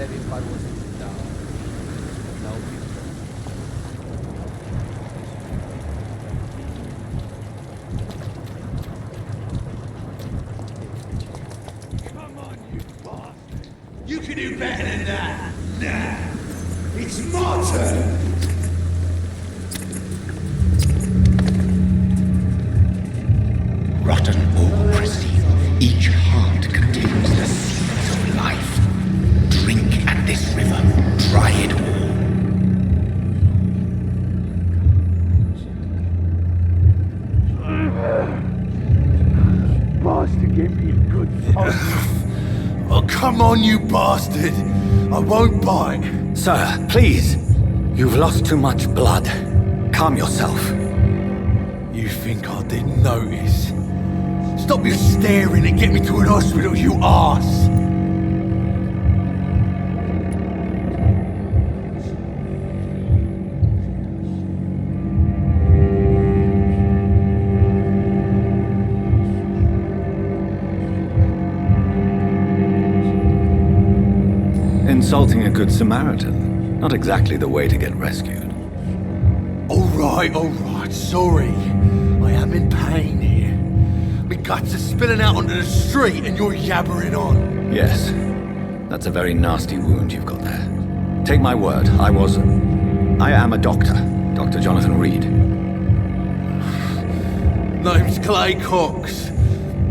levem para o hospital. Não fique. You can do better than that. Nah. It's my turn. Rotten or pristine, each heart contains the seeds of life. Drink at this river, try it all. Bastard gave me a good Oh, come on, you bastard! I won't bite. Sir, please. You've lost too much blood. Calm yourself. You think I didn't notice? Stop your staring and get me to an hospital, you arse! Insulting a good Samaritan. Not exactly the way to get rescued. Alright, sorry. I am in pain here. My guts are spilling out onto the street and you're yabbering on. Yes. That's a very nasty wound you've got there. Take my word, I am a doctor. Dr. Jonathan Reid. Name's Clay Cox.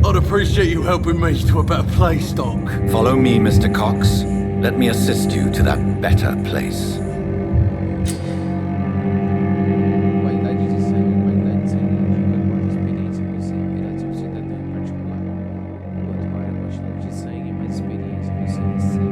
I'd appreciate you helping me to a better place, Doc. Follow me, Mr. Cox. Let me assist you to that better place. Qualidade de sangue, qualidade de sangue indica quanto experiência você irá ter cidadão em particular. Quanto maior a quantidade de sangue, mais experiência você recebe.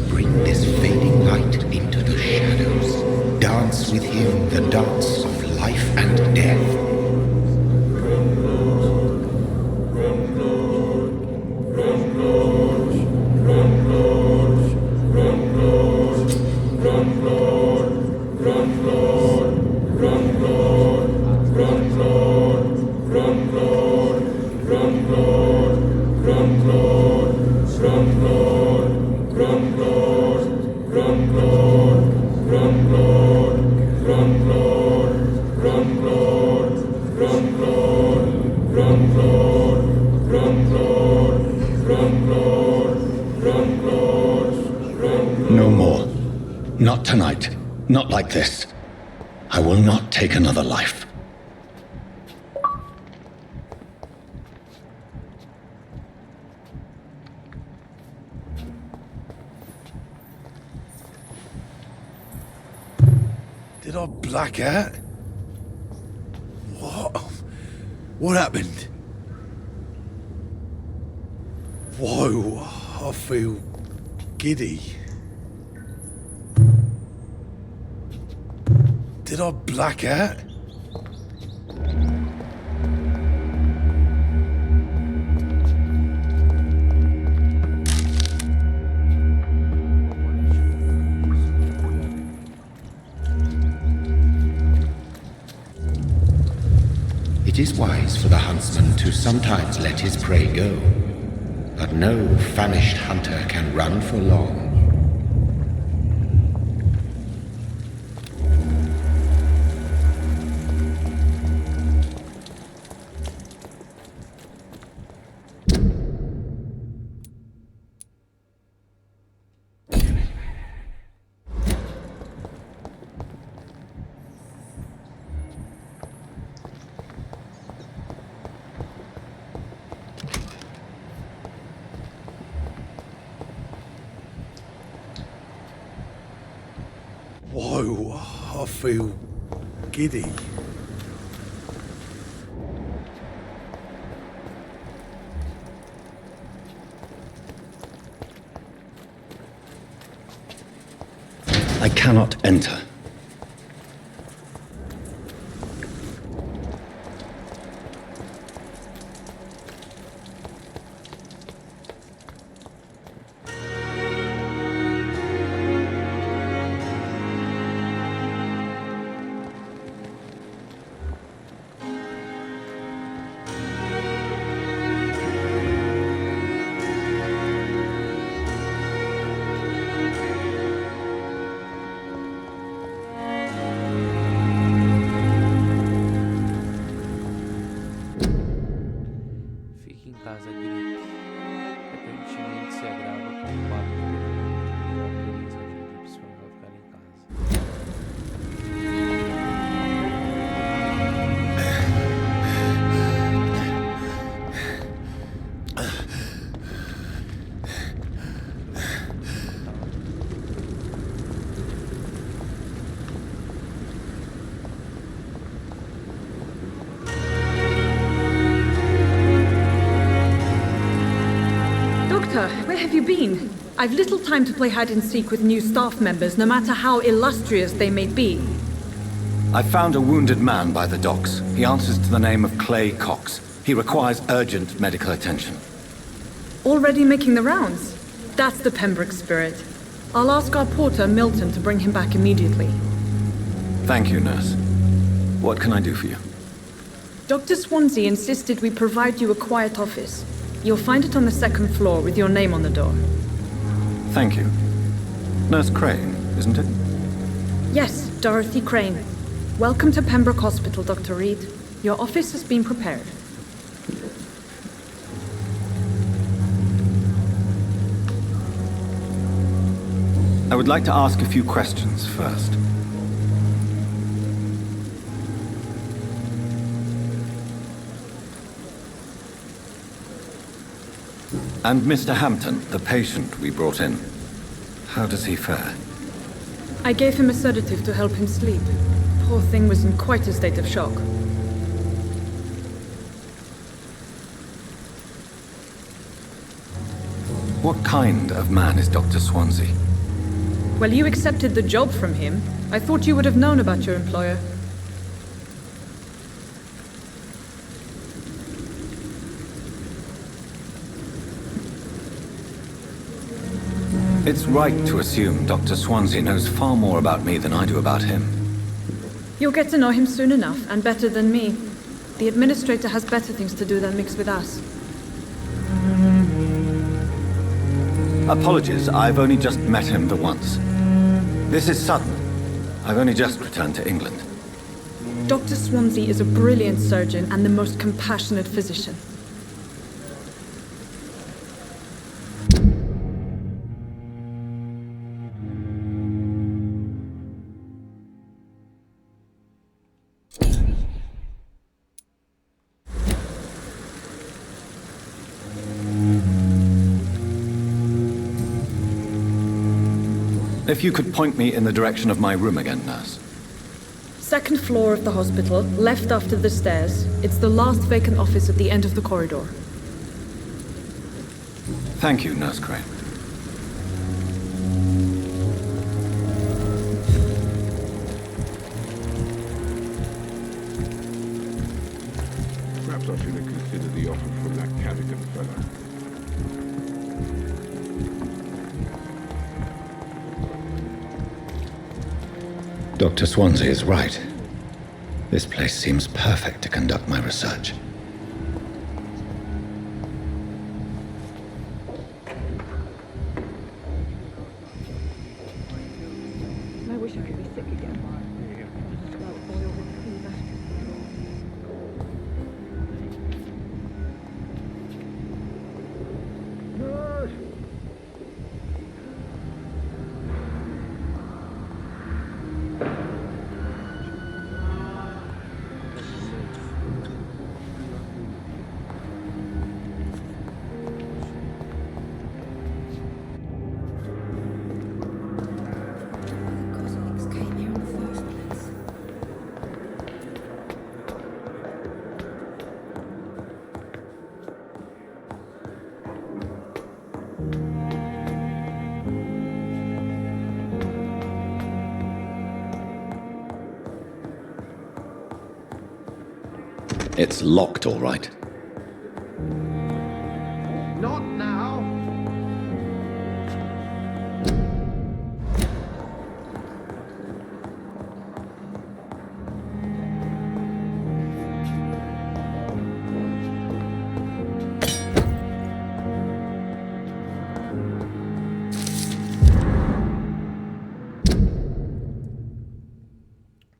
Bring this fading light into the shadows. Dance with him the dance of life and death. No more. Not tonight. Not like this. I will not take another life. Did I black out? What? What happened? Whoa, I feel giddy. Did I black out? It is wise for the huntsman to sometimes let his prey go, but no famished hunter can run for long. Whoa, I feel giddy. I cannot enter. Fique em casa, gripe. Frequentemente se agrava com o quadro de pneumonia. A natureza ajuda a pessoa a ficar em casa. Doctor, where have you been? I've little time to play hide and seek with new staff members, no matter how illustrious they may be. I found a wounded man by the docks. He answers to the name of Clay Cox. He requires urgent medical attention. Already making the rounds? That's the Pembroke spirit. I'll ask our porter, Milton, to bring him back immediately. Thank you, nurse. What can I do for you? Dr. Swansea insisted we provide you a quiet office. You'll find it on the second floor with your name on the door. Thank you. Nurse Crane, isn't it? Yes, Dorothy Crane. Welcome to Pembroke Hospital, Dr. Reid. Your office has been prepared. I would like to ask a few questions first. And Mr. Hampton, the patient we brought in, how does he fare? I gave him a sedative to help him sleep. Poor thing was in quite a state of shock. What kind of man is Dr. Swansea? Well, you accepted the job from him. I thought you would have known about your employer. It's right to assume Dr. Swansea knows far more about me than I do about him. You'll get to know him soon enough, and better than me. The administrator has better things to do than mix with us. Apologies, I've only just met him the once. This is sudden. I've only just returned to England. Dr. Swansea is a brilliant surgeon and the most compassionate physician. If you could point me in the direction of my room again, nurse. Second floor of the hospital, left after the stairs. It's the last vacant office at the end of the corridor. Thank you, Nurse Crane. Perhaps I should have considered the offer from that Cadigan fellow. Dr. Swansea is right. This place seems perfect to conduct my research. I wish I could be sick again. It's locked, all right. Not now!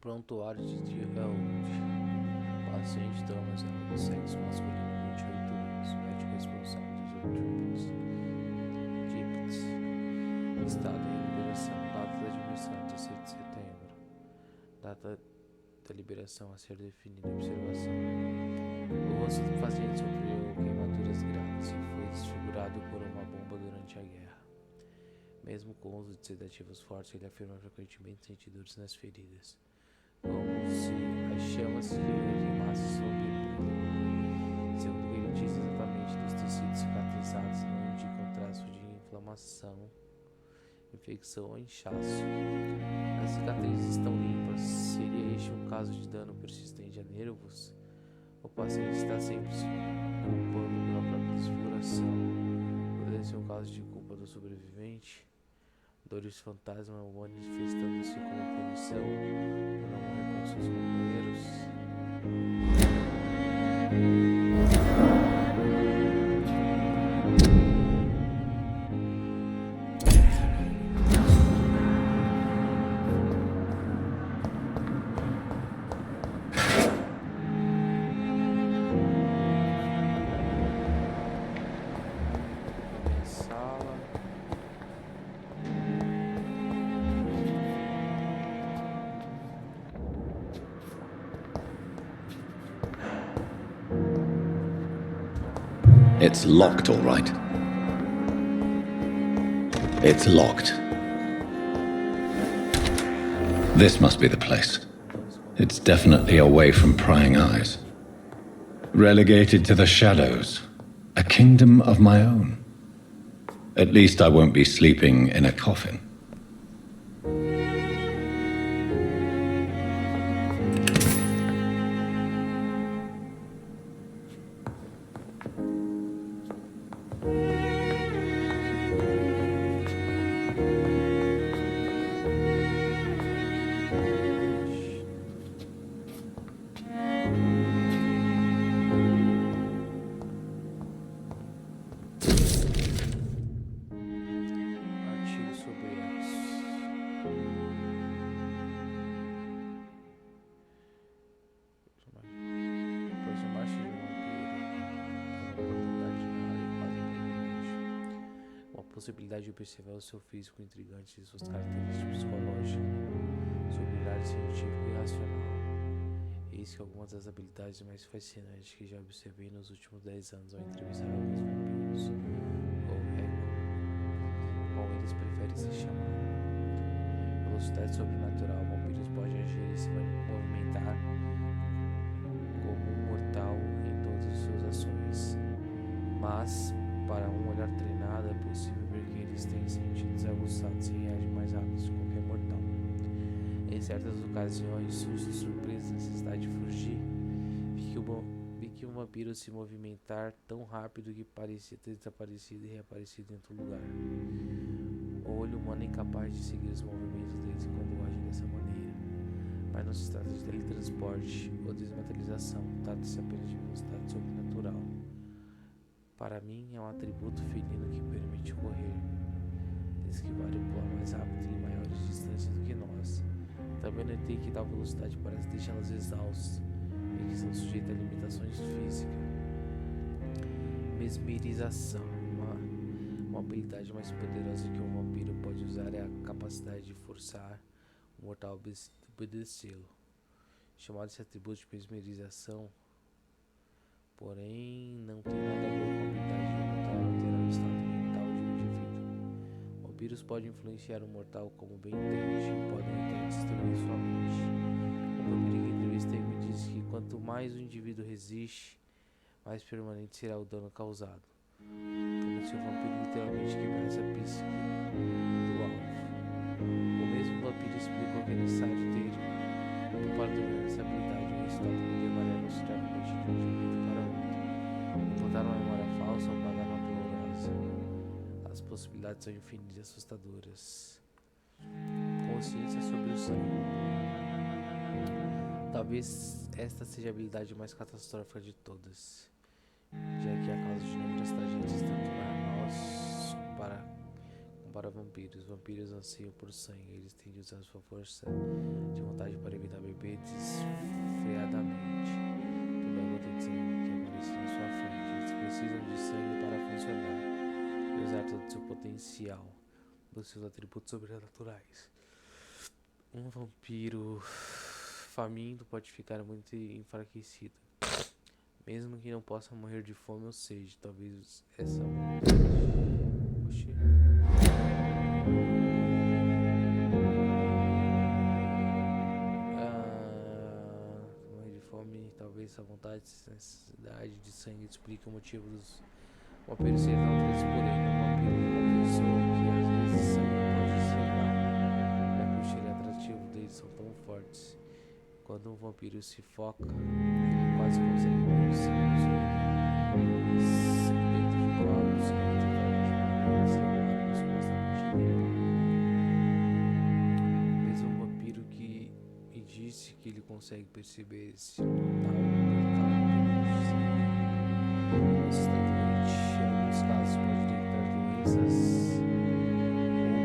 Prontuário de paciente transexual de sexo masculino, 28 anos, médico responsável dos últimos díptes, estado em liberação, data da admissão, 16 de setembro, data da liberação a ser definida, observação. O rosto do paciente sofreu queimaduras graves e foi desfigurado por uma bomba durante a guerra. Mesmo com o uso de sedativos fortes, ele afirma frequentemente sentir dores nas feridas, como se as chamas de queimassem sobre ele. Segundo o que ele diz, exatamente dos tecidos cicatrizados não indicam traço de inflamação, infecção ou inchaço. As cicatrizes estão limpas. Seria este um caso de dano persistente a nervos? O paciente está sempre se preocupando pela própria desfiguração. Poderia ser um caso de culpa do sobrevivente? Dores fantasma manifestando-se como punição por não morrer com seus companheiros. It's locked, all right. It's locked. This must be the place. It's definitely away from prying eyes. Relegated to the shadows. A kingdom of my own. At least I won't be sleeping in a coffin. Possibilidade de observar o seu físico intrigante e suas características psicológicas, seu brilhar científico e racional. Eis que algumas das habilidades mais fascinantes que já observei nos últimos 10 anos ao entrevistar alguns vampiros, ou eco, como eles preferem ser chamados. Velocidade sobrenatural. Vampiros podem agir e se movimentar como um mortal em todas as suas ações, mas para um olhar treinado, é possível ver que eles têm sentidos aguçados e reagem mais rápido que qualquer mortal. Em certas ocasiões, susto, surpresa e necessidade de fugir, vi que um vampiro se movimentar tão rápido que parecia ter desaparecido e reaparecido em outro lugar. O olho humano é incapaz de seguir os movimentos deles quando agem dessa maneira. Mas não se trata de teletransporte ou desmaterialização, trata-se apenas de velocidade sobrenatural. Para mim, é um atributo felino que permite correr, esquivar e pular mais rápido em maiores distâncias do que nós. Também notei que tal velocidade parece deixá-los exaustos e que estão sujeitos a limitações físicas. Mesmerização. Uma habilidade mais poderosa que um vampiro pode usar é a capacidade de forçar o mortal a obedecê-lo. Chamado esse atributo de mesmerização, porém, não tem nada a ver com a habilidade de um mortal alterar o estado mental de um indivíduo. Vampiros podem influenciar o mortal como bem entende e podem até destruir sua mente. Um vampiro que entrevistei me disse que quanto mais o indivíduo resiste, mais permanente será o dano causado. Como se o vampiro literalmente quebrasse a psique do alvo. O mesmo vampiro explicou que é necessário ter para dominar essa habilidade. O resultado que levaria a não se constituir possibilidades são infinitas e assustadoras. Consciência sobre o sangue. Talvez esta seja a habilidade mais catastrófica de todas, já que é a causa de inúmeras tragédias tanto para nós como para vampiros. Vampiros anseiam por sangue, eles têm de usar sua força de vontade para evitar beber desfreadamente toda a gota de sangue que aparece na sua frente. Eles precisam de sangue para funcionar e usar todo o seu potencial dos seus atributos sobrenaturais. Um vampiro faminto pode ficar muito enfraquecido, mesmo que não possa morrer de fome ou sede. Talvez essa Oxi. Morrer de fome, talvez a vontade e necessidade de sangue explique o motivo dos vampiros serem tão tristes por ele. Um vampiro confessou que às vezes sangue pode cegar, já que o cheiro atrativo deles são tão fortes. Quando um vampiro se foca, ele quase consegue ver o sangue dentro de corpos supostamente mesmo um vampiro que me disse que ele consegue perceber esse tal constantemente. Em alguns casos pode detectar doenças,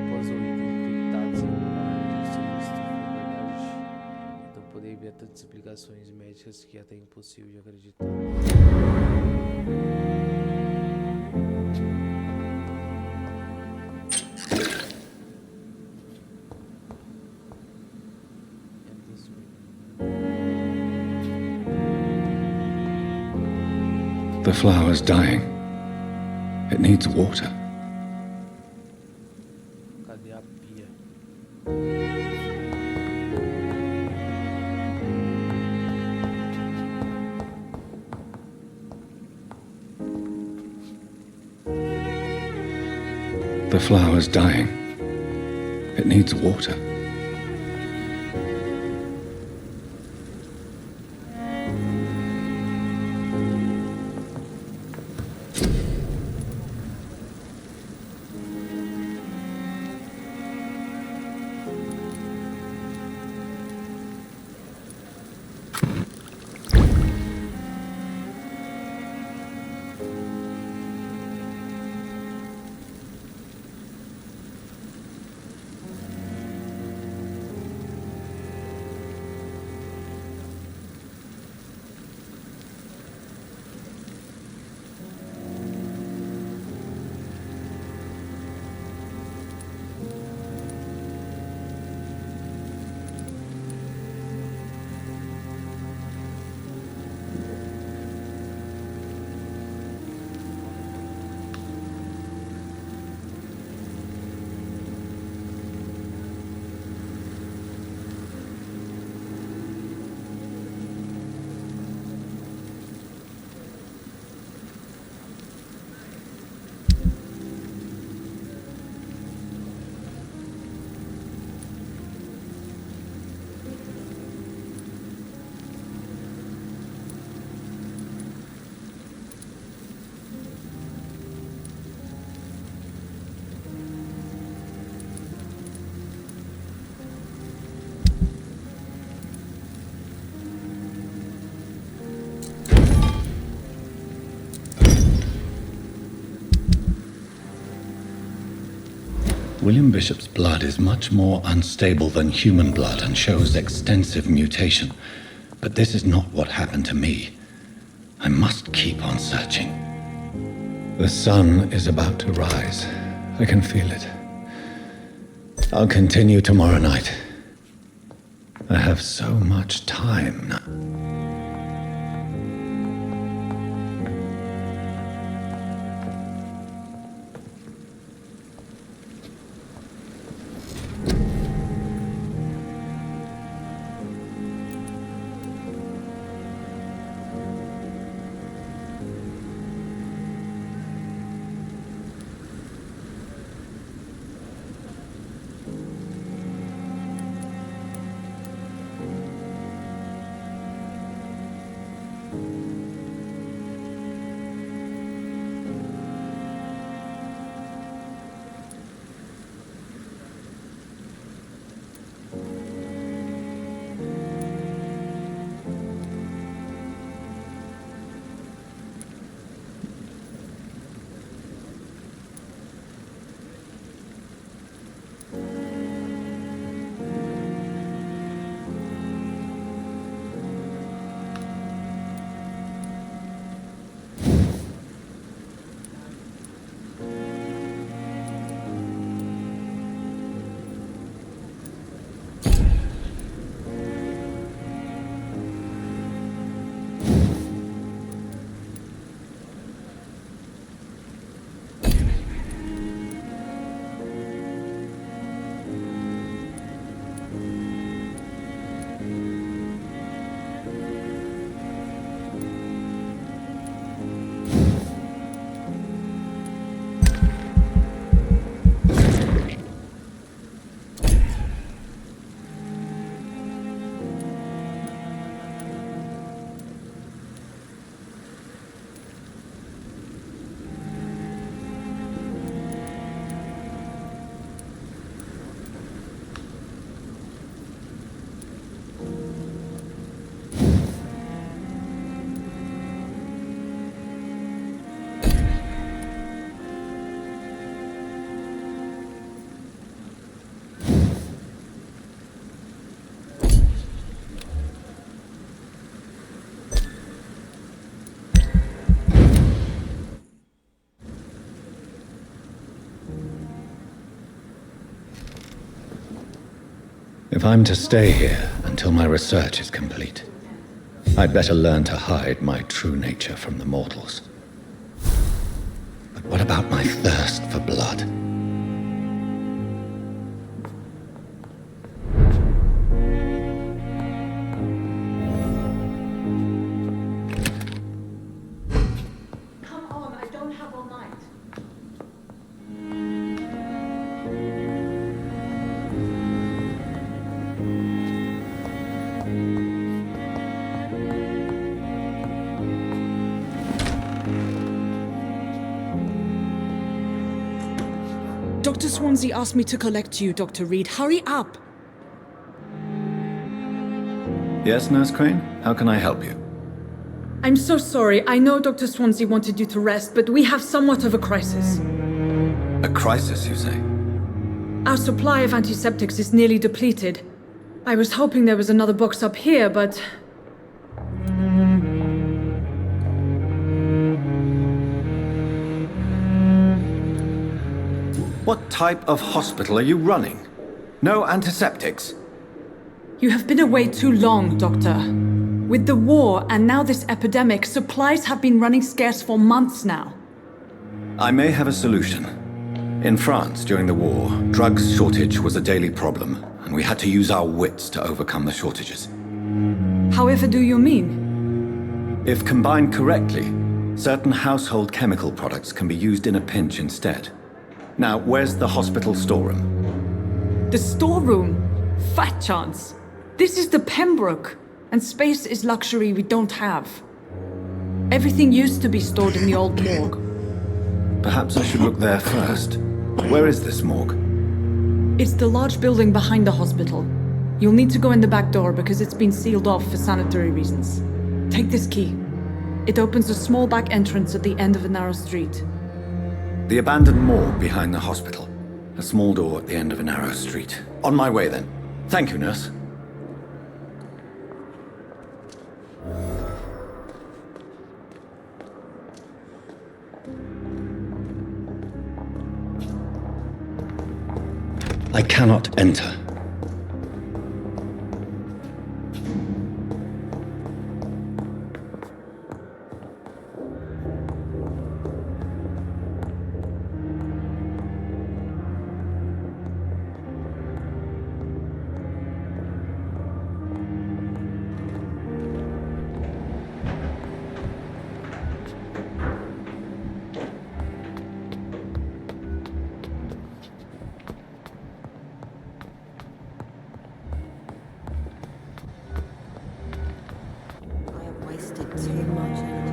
roupas ou itens infectados em uma área de serviço de verdade. Então poder ver tantas explicações médicas que é até impossível de acreditar. The flower's dying. It needs water. Cadê a pia? The flower's dying. It needs water. William Bishop's blood is much more unstable than human blood and shows extensive mutation. But this is not what happened to me. I must keep on searching. The sun is about to rise. I can feel it. I'll continue tomorrow night. I have so much time now. If I'm to stay here until my research is complete, I'd better learn to hide my true nature from the mortals. But what about my thirst for blood? Come on, I don't have all night. Dr. Swansea asked me to collect you, Dr. Reid. Hurry up! Yes, Nurse Crane? How can I help you? I'm so sorry. I know Dr. Swansea wanted you to rest, but we have somewhat of a crisis. A crisis, you say? Our supply of antiseptics is nearly depleted. I was hoping there was another box up here, but... What type of hospital are you running? No antiseptics? You have been away too long, Doctor. With the war and now this epidemic, supplies have been running scarce for months now. I may have a solution. In France, during the war, drugs shortage was a daily problem, and we had to use our wits to overcome the shortages. However do you mean? If combined correctly, certain household chemical products can be used in a pinch instead. Now, where's the hospital storeroom? The storeroom? Fat chance. This is the Pembroke, and space is luxury we don't have. Everything used to be stored in the old morgue. Perhaps I should look there first. Where is this morgue? It's the large building behind the hospital. You'll need to go in the back door because it's been sealed off for sanitary reasons. Take this key. It opens a small back entrance at the end of a narrow street. The abandoned morgue behind the hospital. A small door at the end of a narrow street. On my way then. Thank you, nurse. I cannot enter. Too much energy.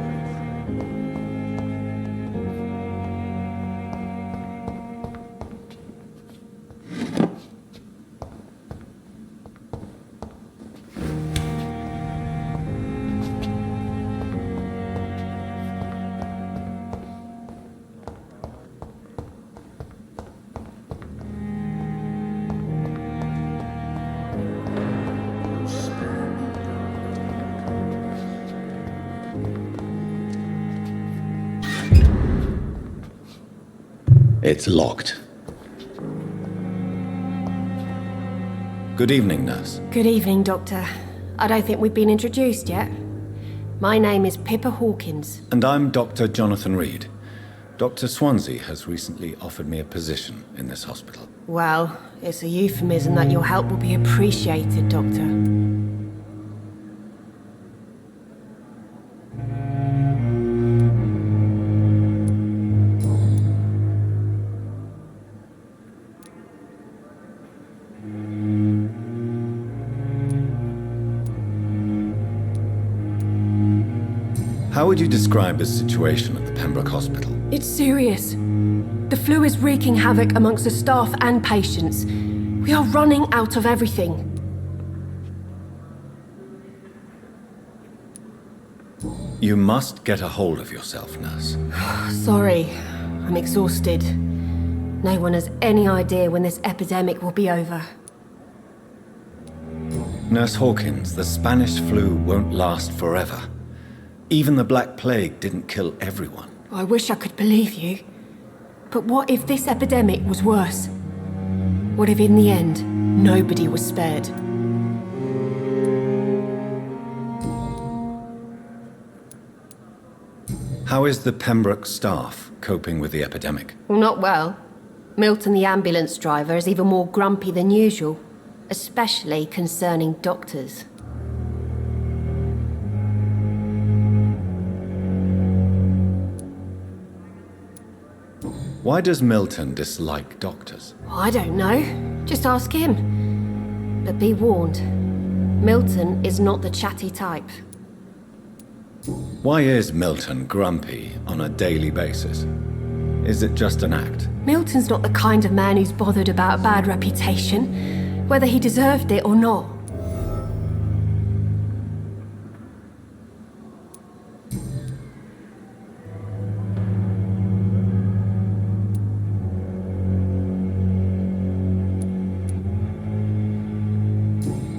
It's locked. Good evening, nurse. Good evening, Doctor. I don't think we've been introduced yet. My name is Pippa Hawkins. And I'm Dr. Jonathan Reid. Dr. Swansea has recently offered me a position in this hospital. Well, it's a euphemism that your help will be appreciated, Doctor. How would you describe the situation at the Pembroke Hospital? It's serious. The flu is wreaking havoc amongst the staff and patients. We are running out of everything. You must get a hold of yourself, nurse. Sorry, I'm exhausted. No one has any idea when this epidemic will be over. Nurse Hawkins, the Spanish flu won't last forever. Even the Black Plague didn't kill everyone. I wish I could believe you. But what if this epidemic was worse? What if in the end, Nobody was spared. How is the Pembroke staff coping with the epidemic? Well, not well. Milton, the ambulance driver, is even more grumpy than usual, especially concerning doctors. Why does Milton dislike doctors? I don't know. Just ask him. But be warned, Milton is not the chatty type. Why is Milton grumpy on a daily basis? Is it just an act? Milton's not the kind of man who's bothered about a bad reputation, whether he deserved it or not.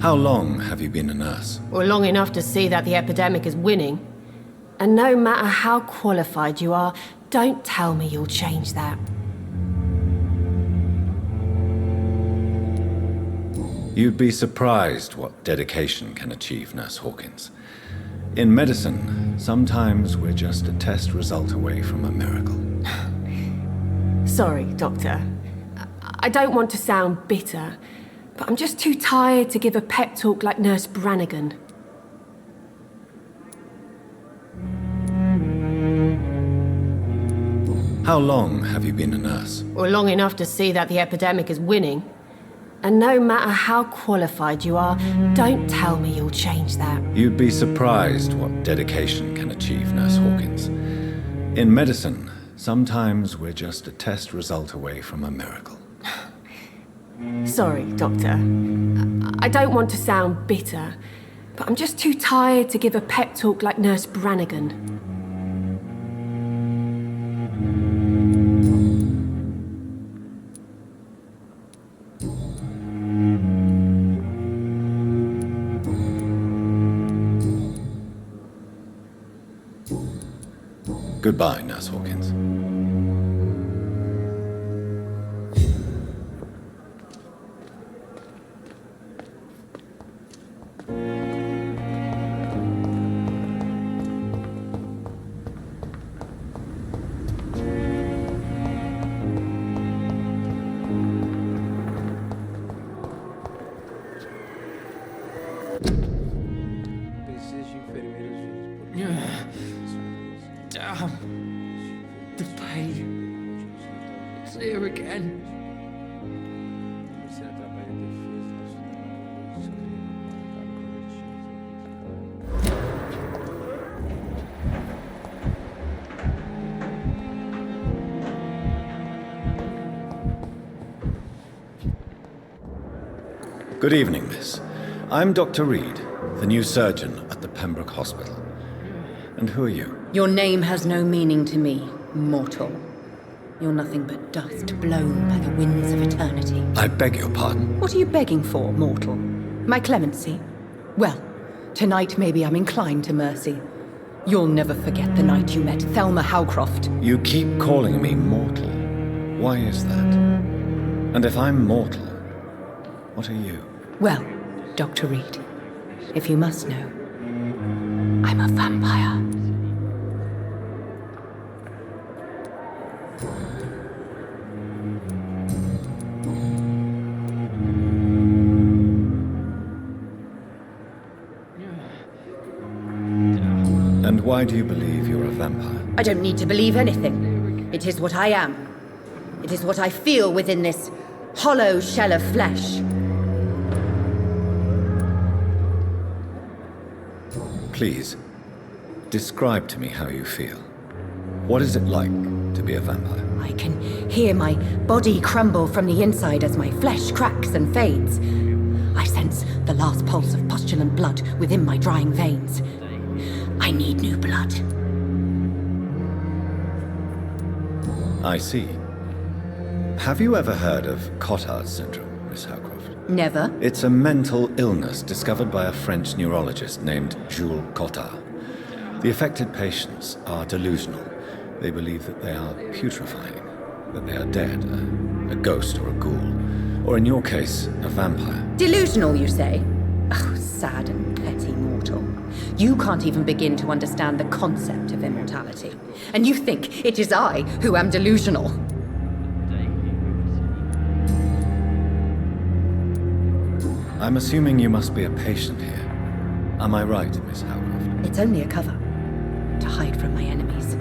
How long have you been a nurse? Well, long enough to see that the epidemic is winning. And no matter how qualified you are, don't tell me you'll change that. You'd be surprised what dedication can achieve, Nurse Hawkins. In medicine, sometimes we're just a test result away from a miracle. Sorry, Doctor. I don't want to sound bitter, but I'm just too tired to give a pep talk like Nurse Brannigan. How long have you been a nurse? Well, long enough to see that the epidemic is winning. And no matter how qualified you are, don't tell me you'll change that. You'd be surprised what dedication can achieve, Nurse Hawkins. In medicine, sometimes we're just a test result away from a miracle. Sorry, Doctor. I don't want to sound bitter, but I'm just too tired to give a pep talk like Nurse Brannigan. Goodbye, Nurse Hawkins. Precisa de enfermeiros Damn. The pain. It's here again. Você atrapalha a defesa nacional. Good evening, miss. I'm Dr. Reid, the new surgeon at the Pembroke Hospital. And who are you? Your name has no meaning to me, mortal. You're nothing but dust blown by the winds of eternity. I beg your pardon. What are you begging for, mortal? My clemency? Well, tonight maybe I'm inclined to mercy. You'll never forget the night you met Thelma Howcroft. You keep calling me mortal. Why is that? And if I'm mortal, what are you? Well, Dr. Reid, if you must know, I'm a vampire. And why do you believe you're a vampire? I don't need to believe anything. It is what I am. It is what I feel within this hollow shell of flesh. Please, describe to me how you feel. What is it like to be a vampire? I can hear my body crumble from the inside as my flesh cracks and fades. I sense the last pulse of pustulant blood within my drying veins. I need new blood. I see. Have you ever heard of Cotard's syndrome, Miss Howcroft? Never. It's a mental illness discovered by a French neurologist named Jules Cotard. The affected patients are delusional. They believe that they are putrefying, that they are dead, a ghost or a ghoul, Or in your case, a vampire. Delusional, you say? Oh, sad and petty mortal. You can't even begin to understand the concept of immortality. And you think it is I who am delusional. I'm assuming you must be a patient here. Am I right, Miss Howcroft? It's only a cover. To hide from my enemies.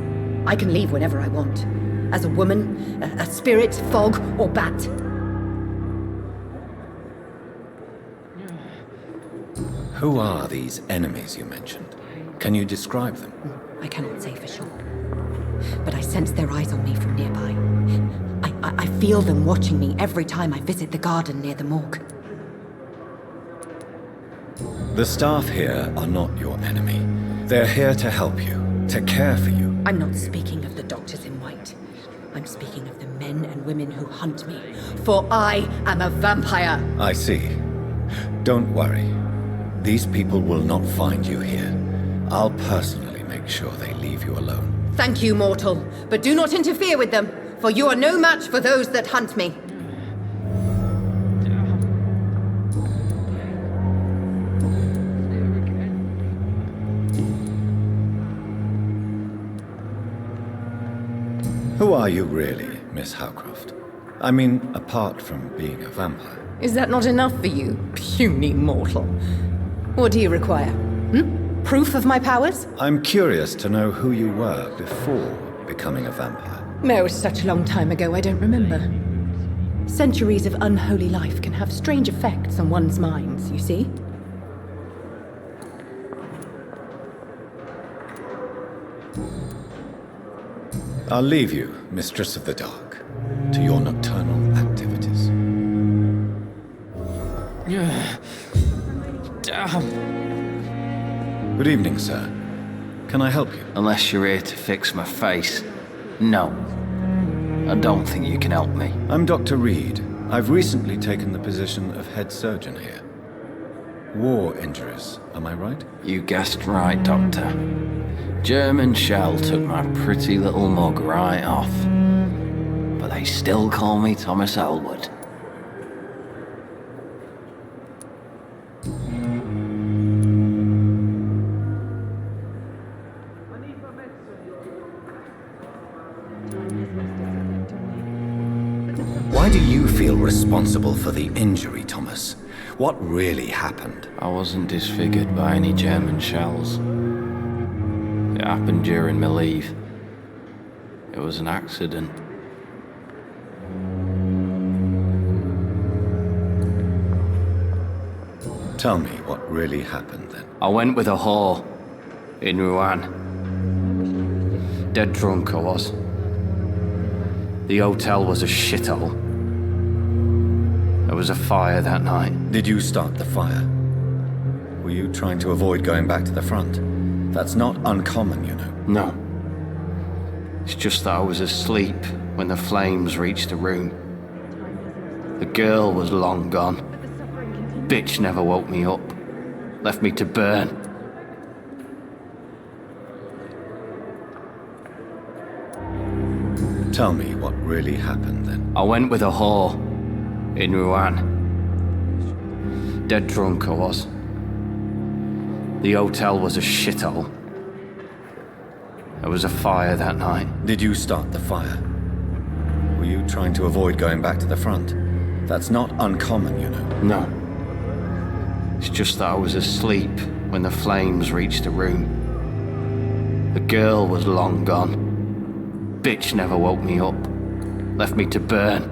I can leave whenever I want. As a woman, a spirit, fog, or bat. Who are these enemies you mentioned? Can you describe them? I cannot say for sure. But I sense their eyes on me from nearby. I feel them watching me every time I visit the garden near the morgue. The staff here are not your enemy. They're here to help you, to care for you. I'm not speaking of the doctors in white. I'm speaking of the men and women who hunt me. For I am a vampire! I see. Don't worry. These people will not find you here. I'll personally make sure they leave you alone. Thank you, mortal. But do not interfere with them, for you are no match for those that hunt me. Who are you really, Miss Howcroft? I mean, apart from being a vampire. Is that not enough for you, puny mortal? What do you require? Proof of my powers? I'm curious to know who you were before becoming a vampire. No, it's such a long time ago, I don't remember. Centuries of unholy life can have strange effects on one's minds, you see? I'll leave you, Mistress of the Dark, to your nocturnal activities. Good evening, sir. Can I help you? Unless you're here to fix my face. No. I don't think you can help me. I'm Dr. Reid. I've recently taken the position of head surgeon here. War injuries, am I right? You guessed right, Doctor. German shell took my pretty little mug right off. But they still call me Thomas Elwood. Why do you feel responsible for the injury, Thomas? What really happened? I wasn't disfigured by any German shells. It happened during my leave. It was an accident. Tell me what really happened then. I went with a whore in Rouen. Dead drunk I was. The hotel was a shithole. There was a fire that night. Did you start the fire? Were you trying to avoid going back to the front? That's not uncommon, you know. No. It's just that I was asleep when the flames reached the room. The girl was long gone. Bitch never woke me up. Left me to burn. Tell me what really happened then. I went with a whore in Rouen. Dead drunk I was. The hotel was a shithole. There was a fire that night. Did you start the fire? Were you trying to avoid going back to the front? That's not uncommon, you know. No. It's just that I was asleep when the flames reached the room. The girl was long gone. Bitch never woke me up. Left me to burn.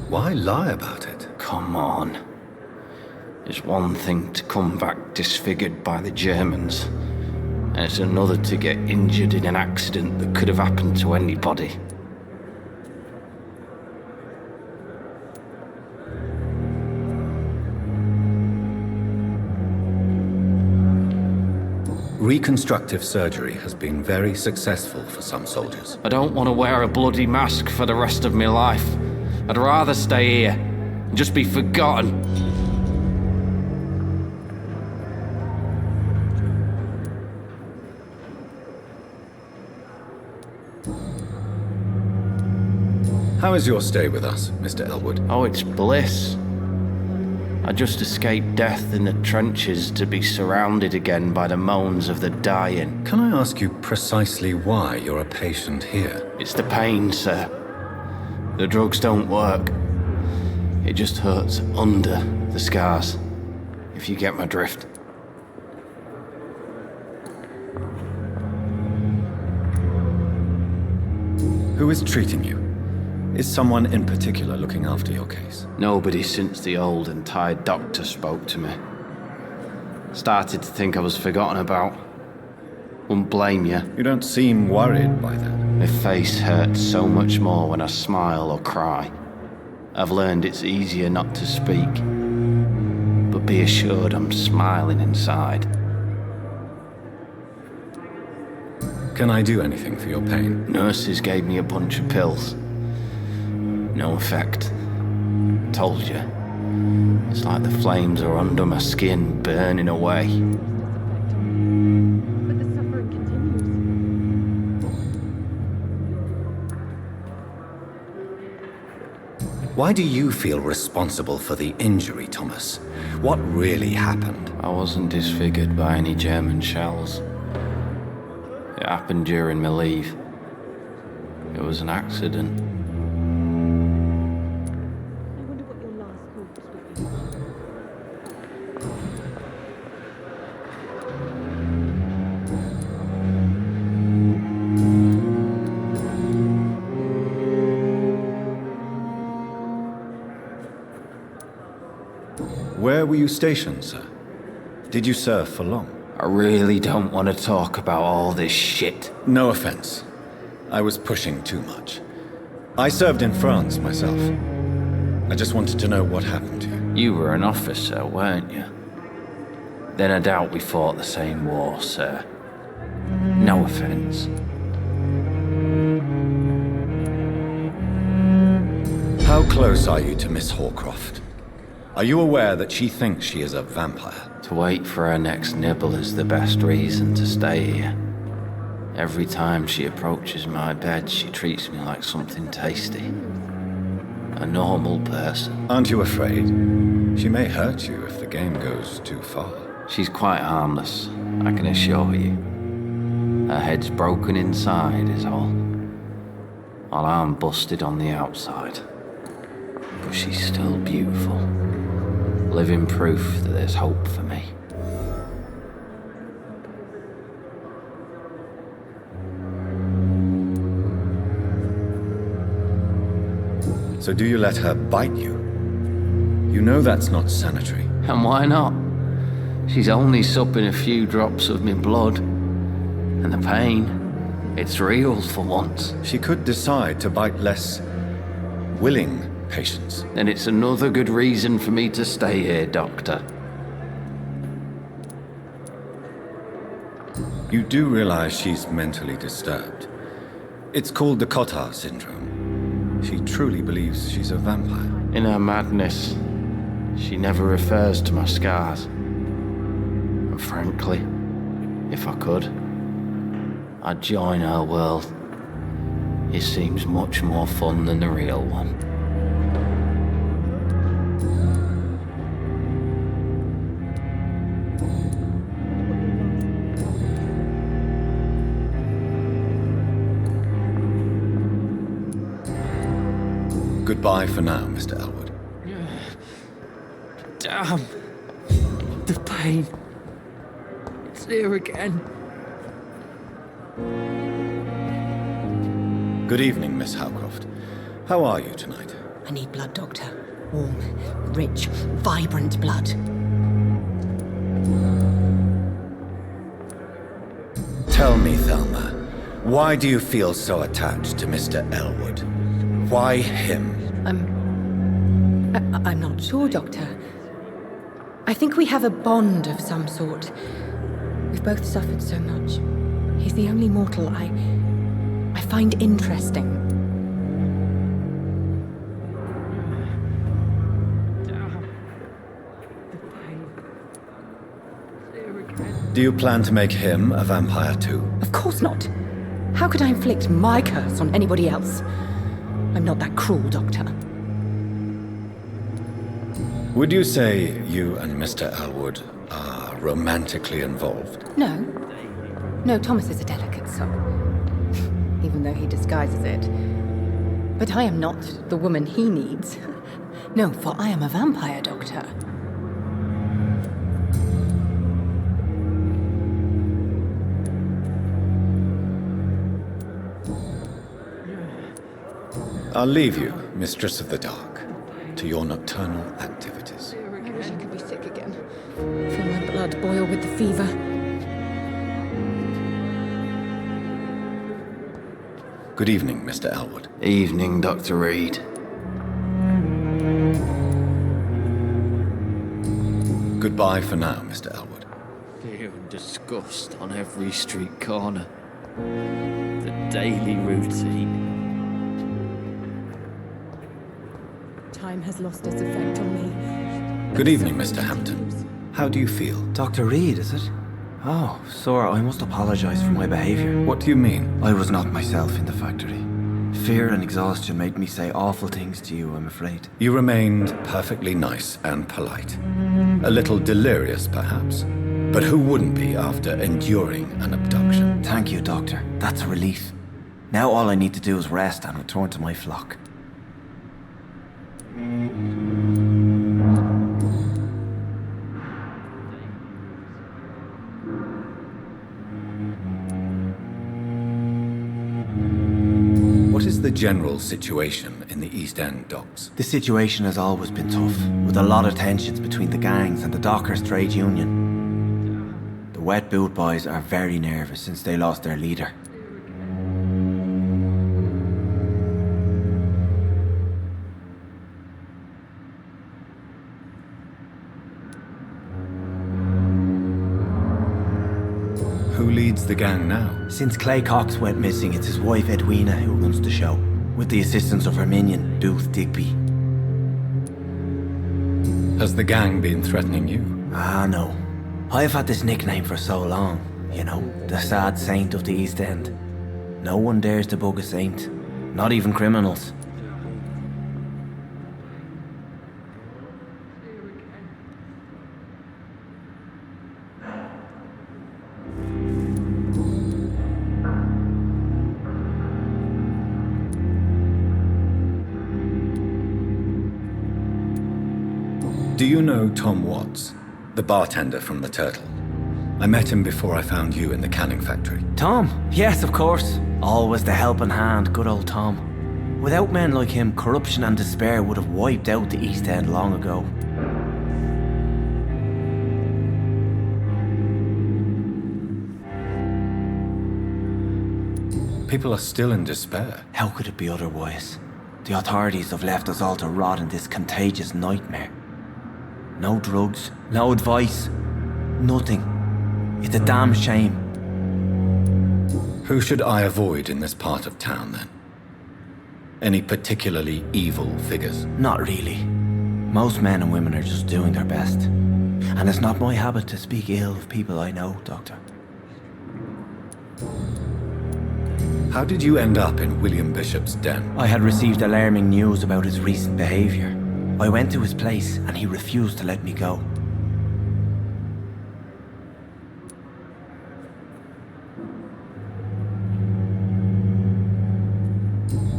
Why lie about it? Come on. It's one thing to come back disfigured by the Germans, and it's another to get injured in an accident that could have happened to anybody. Reconstructive surgery has been very successful for some soldiers. I don't want to wear a bloody mask for the rest of my life. I'd rather stay here and just be forgotten. How is your stay with us, Mr. Elwood? Oh, it's bliss. I just escaped death in the trenches to be surrounded again by the moans of the dying. Can I ask you precisely why you're a patient here? It's the pain, sir. The drugs don't work. It just hurts under the scars, if you get my drift. Who is treating you? Is someone in particular looking after your case? Nobody since the old and tired doctor spoke to me. Started to think I was forgotten about. Wouldn't blame you. You don't seem worried by that. My face hurts so much more when I smile or cry. I've learned it's easier not to speak. But be assured I'm smiling inside. Can I do anything for your pain? Nurses gave me a bunch of pills. No effect. Told you. It's like the flames are under my skin, burning away. But the suffering continues. Why do you feel responsible for the injury, Thomas? What really happened? I wasn't disfigured by any German shells. It happened during my leave. It was an accident. I wonder what your last hopes would be. Where were you stationed, sir? Did you serve for long? I really don't want to talk about all this shit. No offense. I was pushing too much. I served in France myself. I just wanted to know what happened to you. You were an officer, weren't you? Then I doubt we fought the same war, sir. No offense. How close are you to Miss Horcroft? Are you aware that she thinks she is a vampire? To wait for her next nibble is the best reason to stay here. Every time she approaches my bed, she treats me like something tasty. A normal person. Aren't you afraid? She may hurt you if the game goes too far. She's quite harmless, I can assure you. Her head's broken inside is all. While I'm busted on the outside. But she's still beautiful. Living proof that there's hope for me. So do you let her bite you? You know that's not sanitary. And why not? She's only supping a few drops of me blood. And the pain, it's real for once. She could decide to bite less willing patients. Then it's another good reason for me to stay here, Doctor. You do realize she's mentally disturbed. It's called the Cotard syndrome. She truly believes she's a vampire. In her madness, she never refers to my scars. And frankly, if I could, I'd join her world. It seems much more fun than the real one. Goodbye for now, Mr. Elwood. Damn. The pain. It's here again. Good evening, Miss Howcroft. How are you tonight? I need blood, Doctor. Warm, rich, vibrant blood. Tell me, Thelma, why do you feel so attached to Mr. Elwood? Why him? I'm not sure, Doctor. I think we have a bond of some sort. We've both suffered so much. He's the only mortal I find interesting. Do you plan to make him a vampire too? Of course not. How could I inflict my curse on anybody else? I'm not that cruel, Doctor. Would you say you and Mr. Elwood are romantically involved? No. No, Thomas is a delicate soul. Even though he disguises it. But I am not the woman he needs. No, for I am a vampire, Doctor. I'll leave you, Mistress of the Dark, to your nocturnal activities. I wish I could be sick again. Feel my blood boil with the fever. Good evening, Mr. Elwood. Evening, Dr. Reid. Goodbye for now, Mr. Elwood. Fear and disgust on every street corner. The daily routine. Time has lost its effect on me. Good evening, Mr. Hampton. How do you feel? Dr. Reid, is it? Oh, sir, I must apologize for my behavior. What do you mean? I was not myself in the factory. Fear and exhaustion made me say awful things to you, I'm afraid. You remained perfectly nice and polite. A little delirious, perhaps. But who wouldn't be after enduring an abduction? Thank you, Doctor. That's a relief. Now all I need to do is rest and return to my flock. What is the general situation in the East End docks? The situation has always been tough, with a lot of tensions between the gangs and the Dockers Trade Union. The Wet Boot Boys are very nervous since they lost their leader. Who leads the gang now? Since Clay Cox went missing, it's his wife Edwina who runs the show, with the assistance of her minion, Booth Digby. Has the gang been threatening you? Ah, no. I've had this nickname for so long. You know, the sad saint of the East End. No one dares to bug a saint. Not even criminals. Do you know Tom Watts, the bartender from the Turtle? I met him before I found you in the canning factory. Tom? Yes, of course. Always the helping hand, good old Tom. Without men like him, corruption and despair would have wiped out the East End long ago. People are still in despair. How could it be otherwise? The authorities have left us all to rot in this contagious nightmare. No drugs, no advice, nothing. It's a damn shame. Who should I avoid in this part of town, then? Any particularly evil figures? Not really. Most men and women are just doing their best. And it's not my habit to speak ill of people I know, Doctor. How did you end up in William Bishop's den? I had received alarming news about his recent behavior. I went to his place and he refused to let me go.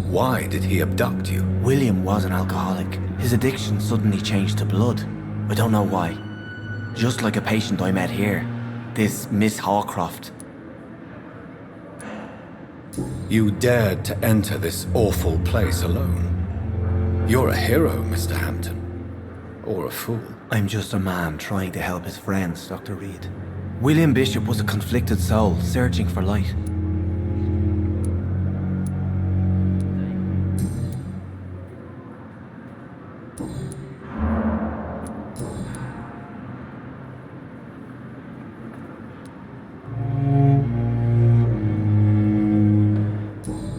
Why did he abduct you? William was an alcoholic. His addiction suddenly changed to blood. I don't know why. Just like a patient I met here. This Miss Hawcroft. You dared to enter this awful place alone. You're a hero, Mr. Hampton. Or a fool. I'm just a man trying to help his friends, Dr. Reid. William Bishop was a conflicted soul, searching for light.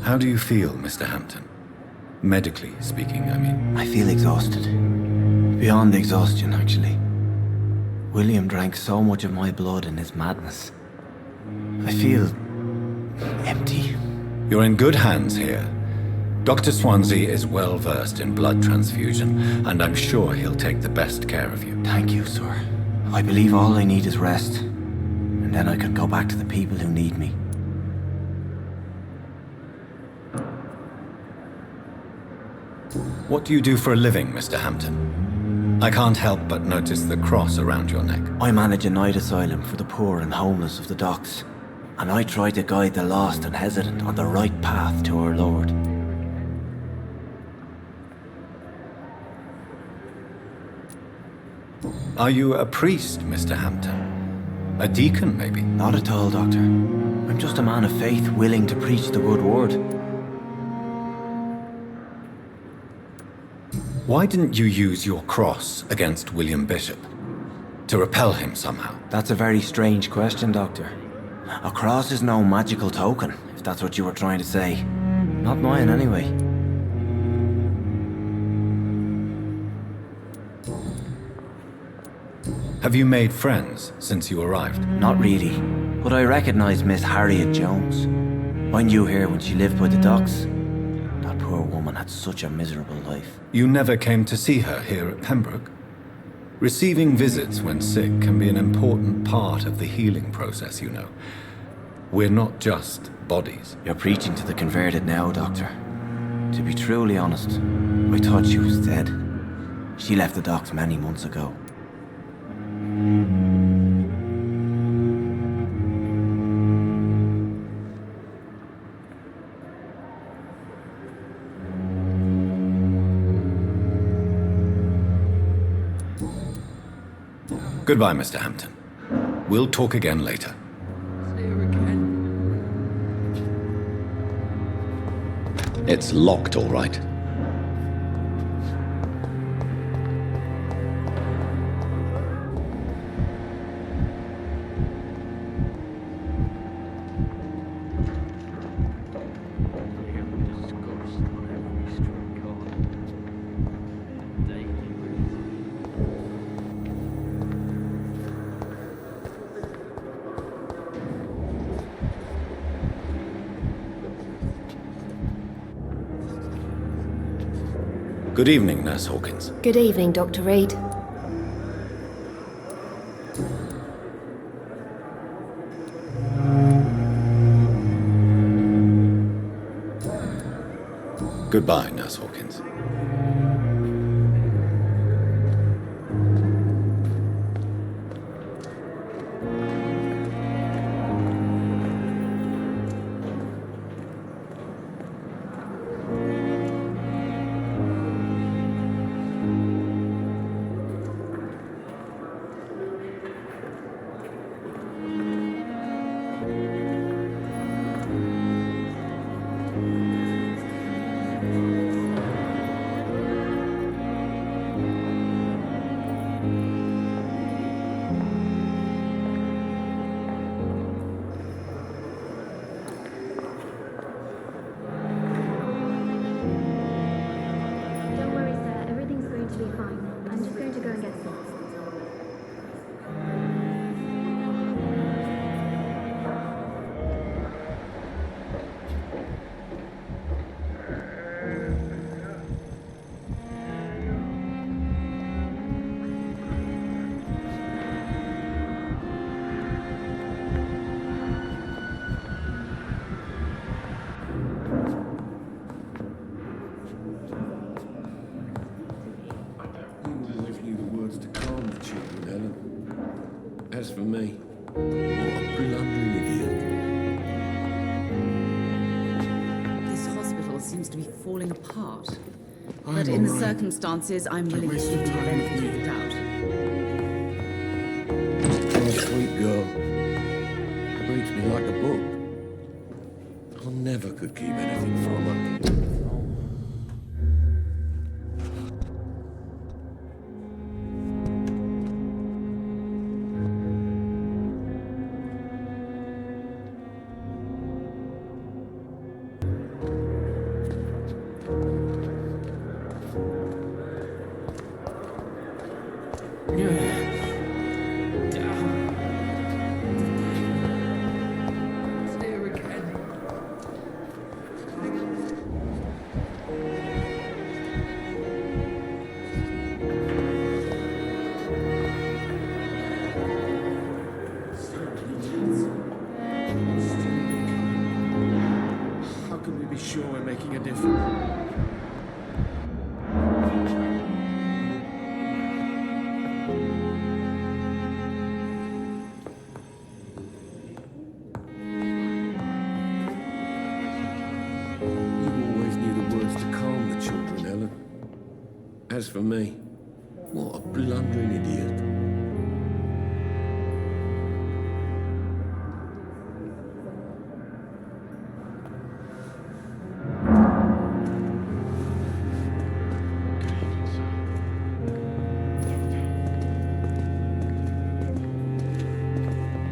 How do you feel, Mr. Hampton? Medically speaking, I mean. I feel exhausted. Beyond exhaustion, actually. William drank so much of my blood in his madness. I feel empty. You're in good hands here. Dr. Swansea is well versed in blood transfusion, and I'm sure he'll take the best care of you. Thank you, sir. I believe all I need is rest. And then I can go back to the people who need me. What do you do for a living, Mr. Hampton? I can't help but notice the cross around your neck. I manage a night asylum for the poor and homeless of the docks. And I try to guide the lost and hesitant on the right path to our Lord. Are you a priest, Mr. Hampton? A deacon, maybe? Not at all, Doctor. I'm just a man of faith willing to preach the good word. Why didn't you use your cross against William Bishop? To repel him somehow? That's a very strange question, Doctor. A cross is no magical token, if that's what you were trying to say. Not mine, anyway. Have you made friends since you arrived? Not really, but I recognize Miss Harriet Jones. I knew her when she lived by the docks. That poor woman had such a miserable life. You never came to see her here at Pembroke? Receiving visits when sick can be an important part of the healing process, you know. We're not just bodies. You're preaching to the converted now, Doctor. To be truly honest, I thought she was dead. She left the docks many months ago. Goodbye, Mr. Hampton. We'll talk again later. It's locked, all right. Good evening, Nurse Hawkins. Good evening, Dr. Reid. Goodbye, Nurse Hawkins. As for me, what a blundering idiot. This hospital seems to be falling apart. But in the circumstances, I'm willing to give you the benefit of the doubt. Oh, sweet girl. Reads me like a book. I never could keep anything from her. be sure we're making a difference. As for me, what a blundering idiot.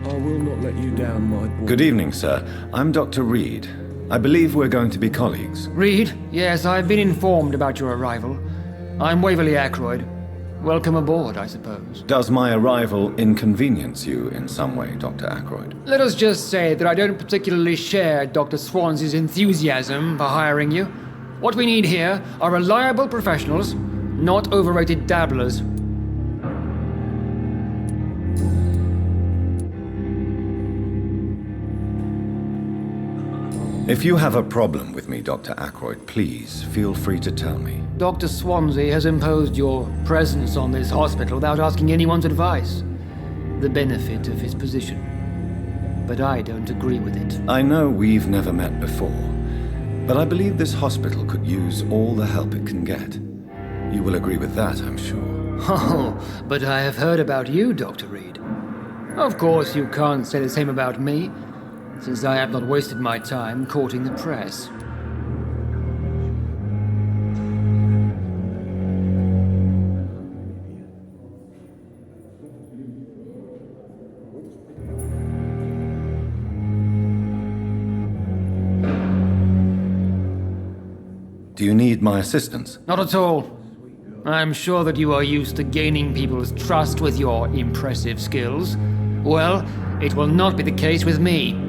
I will not let you down, my boy. Good evening, sir. I'm Dr. Reid. I believe we're going to be colleagues. Reid? Yes, I've been informed about your arrival. I'm Waverly Ackroyd. Welcome aboard, I suppose. Does my arrival inconvenience you in some way, Dr. Ackroyd? Let us just say that I don't particularly share Dr. Swansea's enthusiasm for hiring you. What we need here are reliable professionals, not overrated dabblers. If you have a problem with me, Dr. Ackroyd, please feel free to tell me. Dr. Swansea has imposed your presence on this hospital without asking anyone's advice. The benefit of his position. But I don't agree with it. I know we've never met before, but I believe this hospital could use all the help it can get. You will agree with that, I'm sure. Oh, but I have heard about you, Dr. Reid. Of course, you can't say the same about me, since I have not wasted my time courting the press. Do you need my assistance? Not at all. I'm sure that you are used to gaining people's trust with your impressive skills. Well, it will not be the case with me.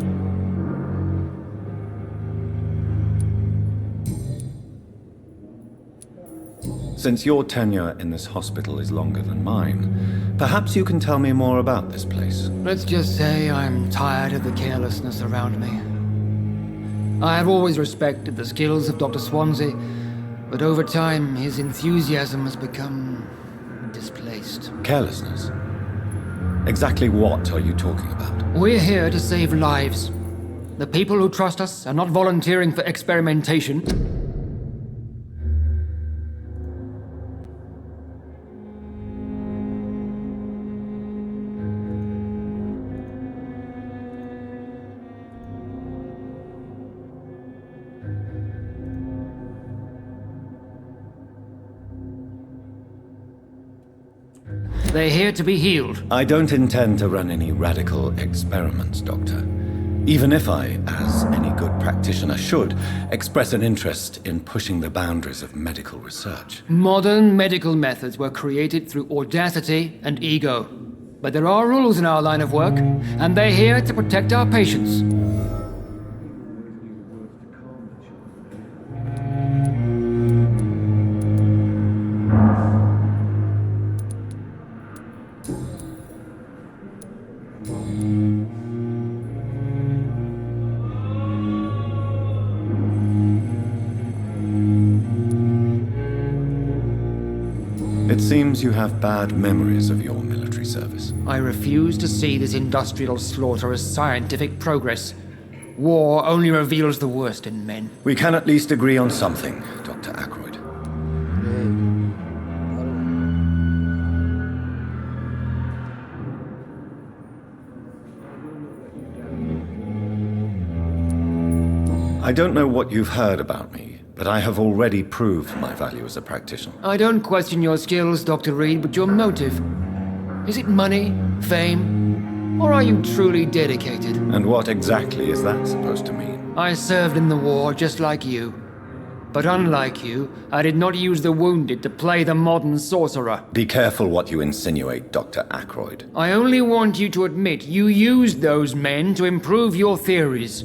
Since your tenure in this hospital is longer than mine, perhaps you can tell me more about this place. Let's just say I'm tired of the carelessness around me. I have always respected the skills of Dr. Swansea, but over time his enthusiasm has become displaced. Carelessness? Exactly what are you talking about? We're here to save lives. The people who trust us are not volunteering for experimentation. They're here to be healed. I don't intend to run any radical experiments, Doctor. Even if I, as any good practitioner should, express an interest in pushing the boundaries of medical research. Modern medical methods were created through audacity and ego. But there are rules in our line of work, and they're here to protect our patients. It seems you have bad memories of your military service. I refuse to see this industrial slaughter as scientific progress. War only reveals the worst in men. We can at least agree on something, Dr. Ackroyd. I don't know what you've heard about me, but I have already proved my value as a practitioner. I don't question your skills, Dr. Reid, but your motive. Is it money, fame, or are you truly dedicated? And what exactly is that supposed to mean? I served in the war just like you. But unlike you, I did not use the wounded to play the modern sorcerer. Be careful what you insinuate, Dr. Ackroyd. I only want you to admit you used those men to improve your theories.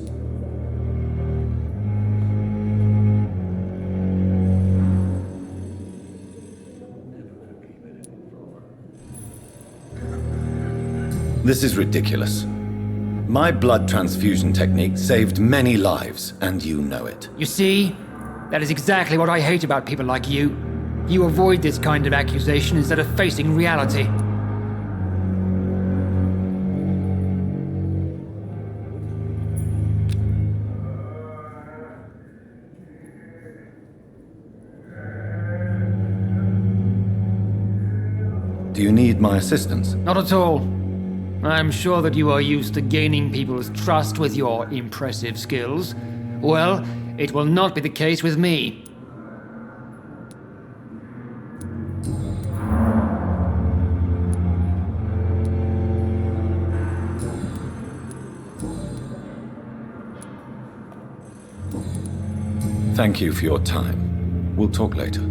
This is ridiculous. My blood transfusion technique saved many lives, and you know it. You see? That is exactly what I hate about people like you. You avoid this kind of accusation instead of facing reality. Do you need my assistance? Not at all. I'm sure that you are used to gaining people's trust with your impressive skills. Well, it will not be the case with me. Thank you for your time. We'll talk later.